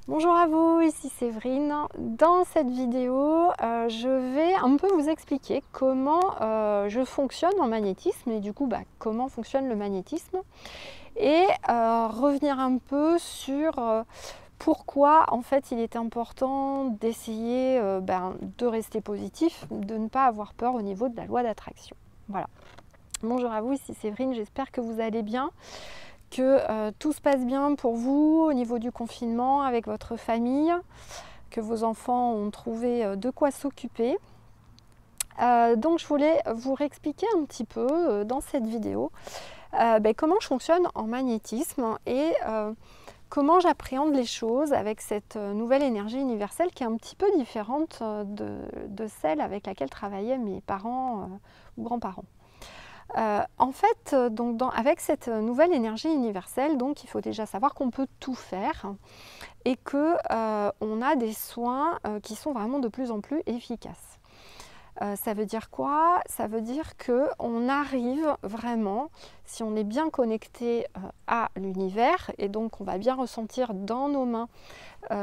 Bonjour à vous, ici Séverine. Dans cette vidéo, je vais un peu vous expliquer comment je fonctionne en magnétisme et du coup comment fonctionne le magnétisme et revenir un peu sur pourquoi en fait il est important d'essayer de rester positif, de ne pas avoir peur au niveau de la loi d'attraction. Voilà. Bonjour à vous, ici Séverine, j'espère que vous allez bien. Que tout se passe bien pour vous au niveau du confinement avec votre famille, que vos enfants ont trouvé de quoi s'occuper. Donc je voulais vous réexpliquer un petit peu dans cette vidéo comment je fonctionne en magnétisme et comment j'appréhende les choses avec cette nouvelle énergie universelle qui est un petit peu différente de celle avec laquelle travaillaient mes parents ou grands-parents. En fait, avec cette nouvelle énergie universelle, donc, il faut déjà savoir qu'on peut tout faire et qu'on a des soins qui sont vraiment de plus en plus efficaces. Ça veut dire quoi? Ça veut dire qu'on arrive vraiment, si on est bien connecté à l'univers, et donc on va bien ressentir dans nos mains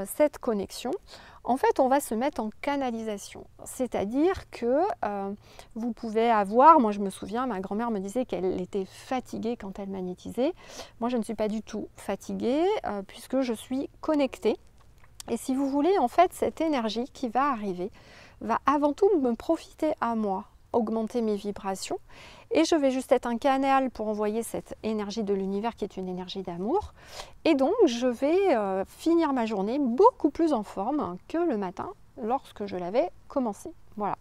cette connexion, en fait on va se mettre en canalisation. C'est-à-dire que vous pouvez avoir, moi je me souviens, ma grand-mère me disait qu'elle était fatiguée quand elle magnétisait. Moi je ne suis pas du tout fatiguée puisque je suis connectée. Et si vous voulez, en fait, cette énergie qui va arriver va avant tout me profiter à moi, augmenter mes vibrations. Et je vais juste être un canal pour envoyer cette énergie de l'univers qui est une énergie d'amour. Et donc, je vais finir ma journée beaucoup plus en forme que le matin lorsque je l'avais commencé. Voilà.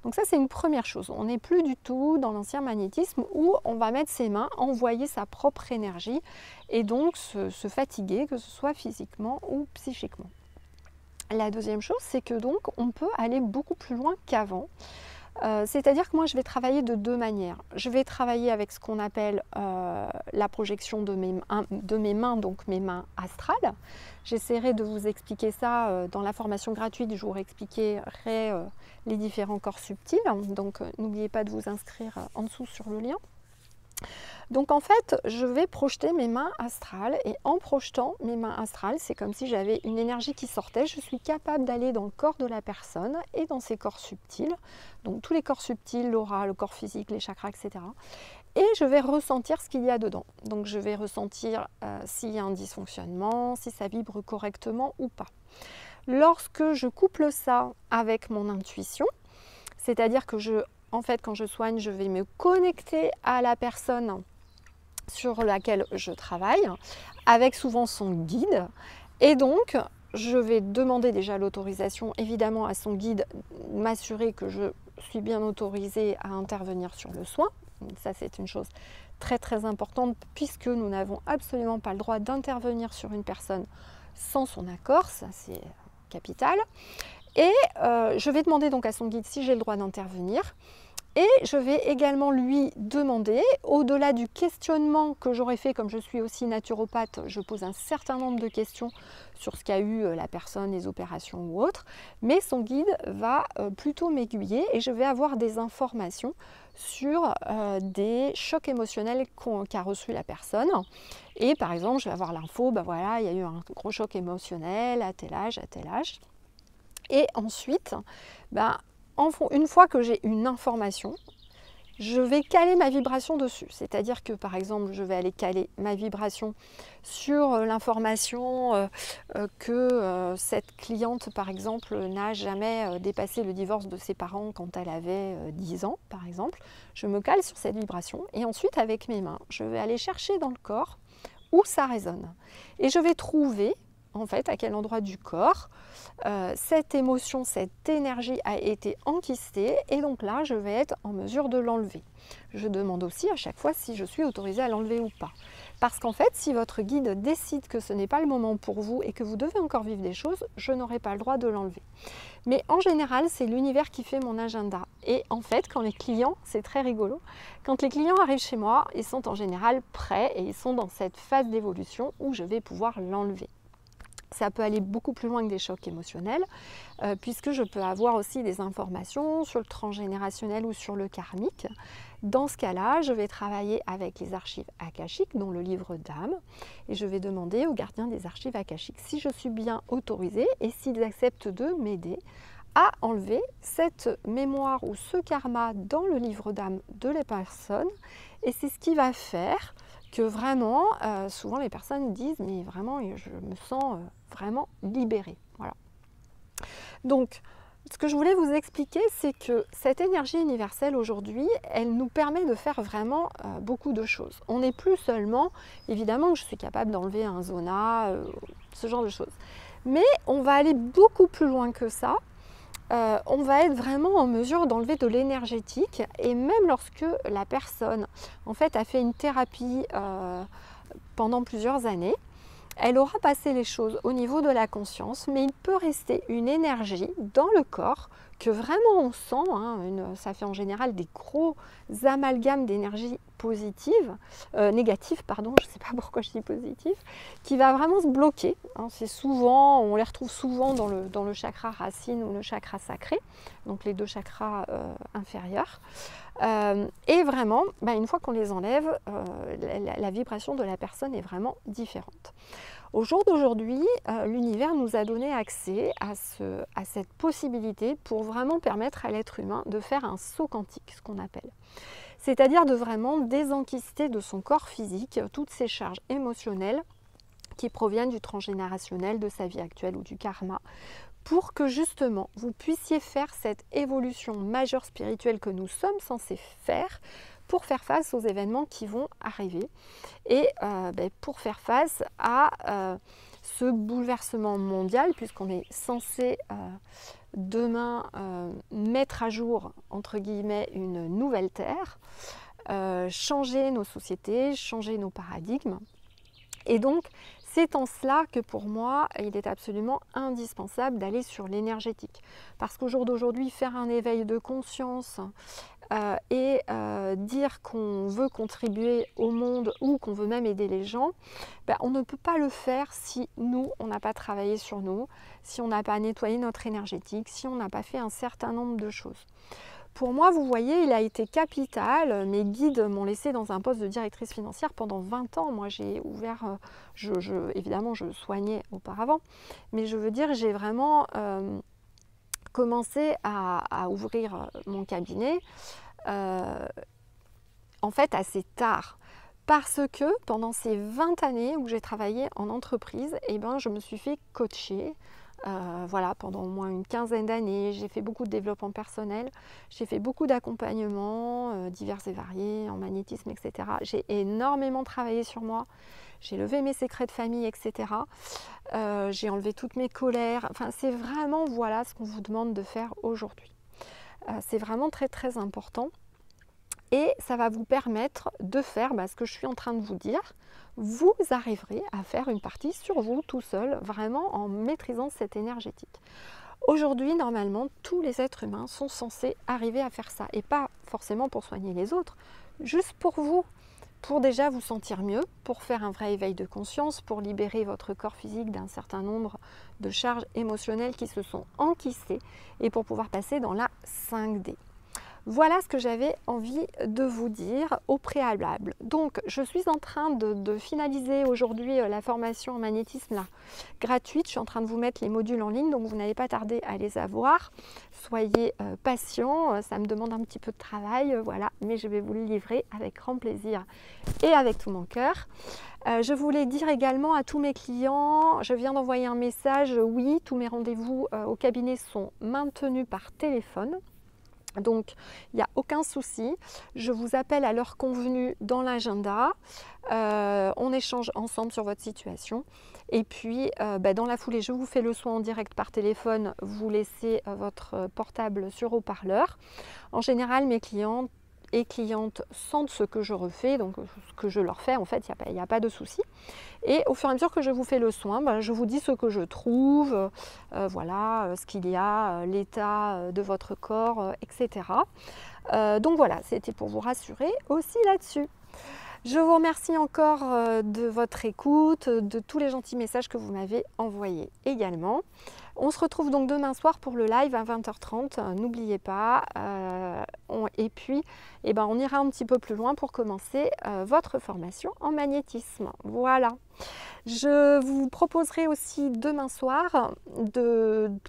Donc ça, c'est une première chose. On n'est plus du tout dans l'ancien magnétisme où on va mettre ses mains, envoyer sa propre énergie et donc se fatiguer, que ce soit physiquement ou psychiquement. La deuxième chose, c'est que donc on peut aller beaucoup plus loin qu'avant. C'est-à-dire que moi, je vais travailler de deux manières. Je vais travailler avec ce qu'on appelle la projection de mes mains, donc mes mains astrales. J'essaierai de vous expliquer ça dans la formation gratuite. Je vous réexpliquerai les différents corps subtils. Donc, n'oubliez pas de vous inscrire en dessous sur le lien. Donc en fait, je vais projeter mes mains astrales et en projetant mes mains astrales, c'est comme si j'avais une énergie qui sortait. Je suis capable d'aller dans le corps de la personne et dans ses corps subtils. Donc tous les corps subtils, l'aura, le corps physique, les chakras, etc. Et je vais ressentir ce qu'il y a dedans. Donc je vais ressentir s'il y a un dysfonctionnement, si ça vibre correctement ou pas. Lorsque je couple ça avec mon intuition, c'est-à-dire que en fait, quand je soigne, je vais me connecter à la personne sur laquelle je travaille, avec souvent son guide. Et donc, je vais demander déjà l'autorisation, évidemment, à son guide, m'assurer que je suis bien autorisée à intervenir sur le soin. Ça, c'est une chose très très importante, puisque nous n'avons absolument pas le droit d'intervenir sur une personne sans son accord. Ça, c'est capital. Et je vais demander donc à son guide si j'ai le droit d'intervenir. Et je vais également lui demander, au-delà du questionnement que j'aurais fait, comme je suis aussi naturopathe, je pose un certain nombre de questions sur ce qu'a eu la personne, les opérations ou autres, mais son guide va plutôt m'aiguiller et je vais avoir des informations sur des chocs émotionnels qu'a reçu la personne. Et par exemple, je vais avoir l'info, voilà, il y a eu un gros choc émotionnel à tel âge, à tel âge. Et ensuite, une fois que j'ai une information, je vais caler ma vibration dessus. C'est-à-dire que, par exemple, je vais aller caler ma vibration sur l'information que cette cliente, par exemple, n'a jamais dépassé le divorce de ses parents quand elle avait 10 ans, par exemple. Je me cale sur cette vibration et ensuite, avec mes mains, je vais aller chercher dans le corps où ça résonne. Et je vais trouver en fait à quel endroit du corps cette émotion, cette énergie a été enquistée et donc là je vais être en mesure de l'enlever. Je demande aussi à chaque fois si je suis autorisée à l'enlever ou pas. Parce qu'en fait, si votre guide décide que ce n'est pas le moment pour vous et que vous devez encore vivre des choses, je n'aurai pas le droit de l'enlever. Mais en général, c'est l'univers qui fait mon agenda. Et en fait, quand les clients, c'est très rigolo, quand les clients arrivent chez moi, ils sont en général prêts et ils sont dans cette phase d'évolution où je vais pouvoir l'enlever. Ça peut aller beaucoup plus loin que des chocs émotionnels, puisque je peux avoir aussi des informations sur le transgénérationnel ou sur le karmique. Dans ce cas-là, je vais travailler avec les archives akashiques, dont le livre d'âme, et je vais demander aux gardiens des archives akashiques si je suis bien autorisée et s'ils acceptent de m'aider à enlever cette mémoire ou ce karma dans le livre d'âme de la personne. Et c'est ce qui va faire que vraiment, souvent les personnes disent « mais vraiment, je me sens vraiment libérée ». Voilà. Donc, ce que je voulais vous expliquer, c'est que cette énergie universelle aujourd'hui, elle nous permet de faire vraiment beaucoup de choses. On n'est plus seulement, évidemment que je suis capable d'enlever un zona, ce genre de choses. Mais on va aller beaucoup plus loin que ça. On va être vraiment en mesure d'enlever de l'énergétique, et même lorsque la personne en fait a fait une thérapie pendant plusieurs années, elle aura passé les choses au niveau de la conscience, mais il peut rester une énergie dans le corps que vraiment on sent, hein, ça fait en général des gros amalgames d'énergie positive, négative, pardon, je ne sais pas pourquoi je dis positive, qui va vraiment se bloquer. Hein, c'est souvent, on les retrouve souvent dans le chakra racine ou le chakra sacré, donc les deux chakras inférieurs. Et vraiment, une fois qu'on les enlève, la vibration de la personne est vraiment différente. Au jour d'aujourd'hui, l'univers nous a donné accès à cette possibilité pour vraiment permettre à l'être humain de faire un saut quantique, ce qu'on appelle. C'est-à-dire de vraiment désenquister de son corps physique toutes ces charges émotionnelles qui proviennent du transgénérationnel, de sa vie actuelle ou du karma, pour que justement vous puissiez faire cette évolution majeure spirituelle que nous sommes censés faire pour faire face aux événements qui vont arriver et pour faire face à ce bouleversement mondial, puisqu'on est censé demain mettre à jour, entre guillemets, une nouvelle terre, changer nos sociétés, changer nos paradigmes. Et donc, c'est en cela que pour moi, il est absolument indispensable d'aller sur l'énergétique. Parce qu'au jour d'aujourd'hui, faire un éveil de conscience et dire qu'on veut contribuer au monde ou qu'on veut même aider les gens, on ne peut pas le faire si nous, on n'a pas travaillé sur nous, si on n'a pas nettoyé notre énergétique, si on n'a pas fait un certain nombre de choses. Pour moi, vous voyez, il a été capital. Mes guides m'ont laissé dans un poste de directrice financière pendant 20 ans. Moi, j'ai ouvert, évidemment, je soignais auparavant, mais je veux dire, j'ai vraiment commencé à ouvrir mon cabinet, en fait, assez tard. Parce que pendant ces 20 années où j'ai travaillé en entreprise, je me suis fait coacher. Voilà, pendant au moins une quinzaine d'années, j'ai fait beaucoup de développement personnel, j'ai fait beaucoup d'accompagnements divers et variés en magnétisme, etc. J'ai énormément travaillé sur moi, j'ai levé mes secrets de famille, etc. J'ai enlevé toutes mes colères. Enfin, c'est vraiment voilà ce qu'on vous demande de faire aujourd'hui. C'est vraiment très très important. Et ça va vous permettre de faire ce que je suis en train de vous dire. Vous arriverez à faire une partie sur vous tout seul, vraiment en maîtrisant cette énergétique. Aujourd'hui, normalement, tous les êtres humains sont censés arriver à faire ça. Et pas forcément pour soigner les autres, juste pour vous. Pour déjà vous sentir mieux, pour faire un vrai éveil de conscience, pour libérer votre corps physique d'un certain nombre de charges émotionnelles qui se sont enquistées et pour pouvoir passer dans la 5D. Voilà ce que j'avais envie de vous dire au préalable. Donc, je suis en train de finaliser aujourd'hui la formation en magnétisme là, gratuite. Je suis en train de vous mettre les modules en ligne, donc vous n'allez pas tarder à les avoir. Soyez patients, ça me demande un petit peu de travail, voilà, mais je vais vous le livrer avec grand plaisir et avec tout mon cœur. Je voulais dire également à tous mes clients, je viens d'envoyer un message, oui, tous mes rendez-vous au cabinet sont maintenus par téléphone. Donc, il n'y a aucun souci. Je vous appelle à l'heure convenue dans l'agenda. On échange ensemble sur votre situation. Et puis, dans la foulée, je vous fais le soin en direct par téléphone. Vous laissez votre portable sur haut-parleur. En général, mes clients et clientes sentent ce que je refais, donc ce que je leur fais, en fait, il n'y a pas de souci. Et au fur et à mesure que je vous fais le soin, je vous dis ce que je trouve, voilà, ce qu'il y a, l'état de votre corps, etc. Donc voilà, c'était pour vous rassurer aussi là-dessus. Je vous remercie encore de votre écoute, de tous les gentils messages que vous m'avez envoyés également. On se retrouve donc demain soir pour le live à 20h30, n'oubliez pas. Et puis, on ira un petit peu plus loin pour commencer votre formation en magnétisme. Voilà. Je vous proposerai aussi demain soir,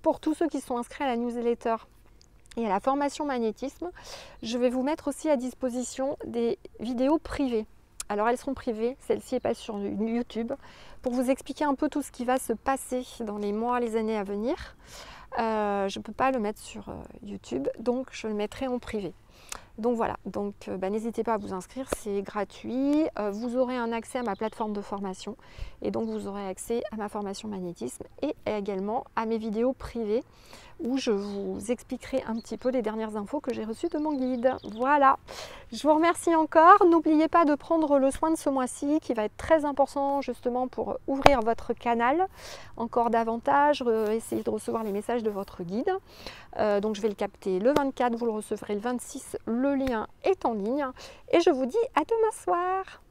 pour tous ceux qui sont inscrits à la newsletter et à la formation magnétisme, je vais vous mettre aussi à disposition des vidéos privées. Alors elles seront privées, celle-ci est pas sur YouTube, pour vous expliquer un peu tout ce qui va se passer dans les mois, les années à venir. Je ne peux pas le mettre sur YouTube, donc je le mettrai en privé. Donc voilà, n'hésitez pas à vous inscrire, c'est gratuit. Vous aurez un accès à ma plateforme de formation et donc vous aurez accès à ma formation magnétisme et également à mes vidéos privées où je vous expliquerai un petit peu les dernières infos que j'ai reçues de mon guide. Voilà, je vous remercie encore. N'oubliez pas de prendre le soin de ce mois-ci qui va être très important justement pour ouvrir votre canal encore davantage, essayer de recevoir les messages de votre guide. Donc je vais le capter le 24, vous le recevrez le 26, le lien est en ligne et je vous dis à demain soir.